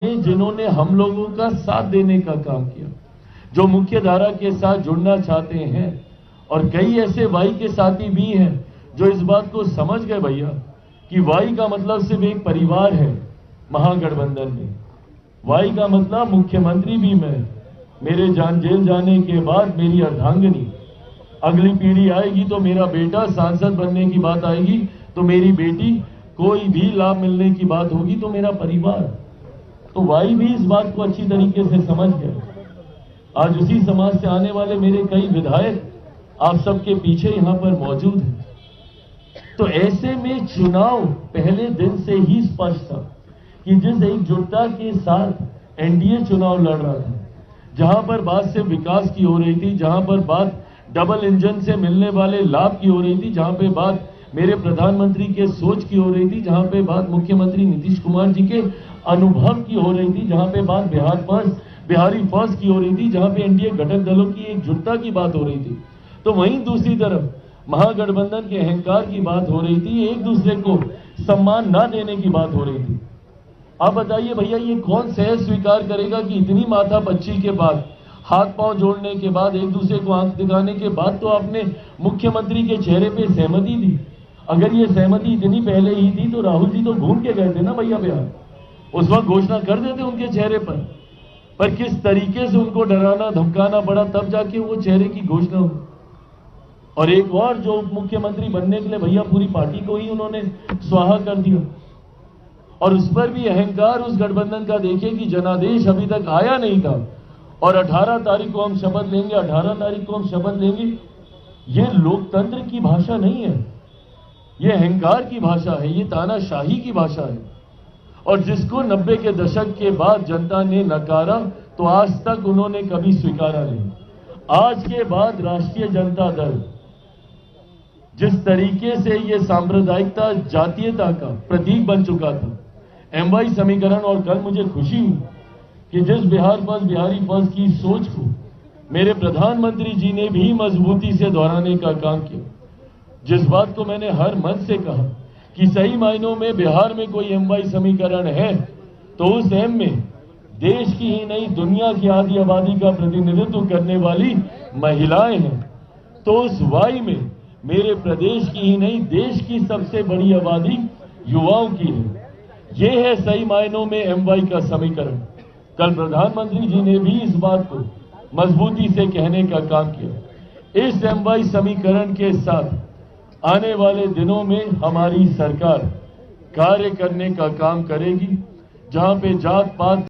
जिन्होंने हम लोगों का साथ देने का काम किया, जो मुख्य धारा के साथ जुड़ना चाहते हैं, और कई ऐसे वाई के साथी भी हैं जो इस बात को समझ गए भैया कि वाई का मतलब सिर्फ एक परिवार है। महागठबंधन में वाई का मतलब मुख्यमंत्री भी मैं, मेरे जेल जाने के बाद मेरी अर्धांगिनी, अगली पीढ़ी आएगी तो मेरा बेटा सांसद बनने की बात आएगी तो मेरी बेटी, कोई भी लाभ मिलने की बात होगी तो मेरा परिवार। तो वाई भी इस बात को अच्छी तरीके से समझ गए। आज उसी समाज से आने वाले मेरे कई विधायक आप सबके पीछे यहां पर मौजूद हैं। तो ऐसे में चुनाव पहले दिन से ही स्पष्ट था कि जिस एकजुटता के साथ एनडीए चुनाव लड़ रहा था, जहां पर बात सिर्फ विकास की हो रही थी, जहां पर बात डबल इंजन से मिलने वाले लाभ की हो रही थी, जहां पे बात मेरे प्रधानमंत्री के सोच की हो रही थी, जहां पे बात मुख्यमंत्री नीतीश कुमार जी के अनुभव की हो रही थी, जहां पे बात बिहारी फर्स्ट की हो रही थी, जहां पे एनडीए घटक दलों की एकजुटता की बात हो रही थी, तो वहीं दूसरी तरफ महागठबंधन के अहंकार की बात हो रही थी, एक दूसरे को सम्मान ना देने की बात हो रही थी। आप बताइए भैया, ये कौन सहज स्वीकार करेगा कि इतनी माथापच्ची के बाद, हाथ पांव जोड़ने के बाद, एक दूसरे को आंख दिखाने के बाद तो आपने मुख्यमंत्री के चेहरे पे सहमति दी। अगर ये सहमति इतनी पहले ही थी तो राहुल जी तो घूम के गए थे ना भैया बिहार, उस वक्त घोषणा कर देते उनके चेहरे पर किस तरीके से उनको डराना धमकाना पड़ा, तब जाके वो चेहरे की घोषणा हुई। और एक और जो उप मुख्यमंत्री बनने के लिए भैया पूरी पार्टी को ही उन्होंने स्वाहा कर दिया। और उस पर भी अहंकार उस गठबंधन का देखिए कि जनादेश अभी तक आया नहीं था और 18 तारीख को हम शपथ लेंगे, 18 तारीख को हम शपथ लेंगे। ये लोकतंत्र की भाषा नहीं है, ये अहंकार की भाषा है, ये तानाशाही की भाषा है। और जिसको 90 के दशक के बाद जनता ने नकारा तो आज तक उन्होंने कभी स्वीकारा नहीं। आज के बाद राष्ट्रीय जनता दल जिस तरीके से ये सांप्रदायिकता जातीयता का प्रतीक बन चुका था, एमवाई समीकरण, और कल मुझे खुशी हुई कि जिस बिहारी फर्स्ट की सोच को मेरे प्रधानमंत्री जी ने भी मजबूती से दोहराने का काम किया। जिस बात को मैंने हर मन से कहा कि सही मायनों में बिहार में कोई एमवाई समीकरण है तो उस एम में देश की ही नहीं दुनिया की आधी आबादी का प्रतिनिधित्व करने वाली महिलाएं हैं, तो उस वाई में मेरे प्रदेश की ही नहीं देश की सबसे बड़ी आबादी युवाओं की है। ये है सही मायनों में एमवाई का समीकरण। कल प्रधानमंत्री जी ने भी इस बात को मजबूती से कहने का काम किया। इस एमवाई समीकरण के साथ आने वाले दिनों में हमारी सरकार कार्य करने का काम करेगी, जहां पे जात पात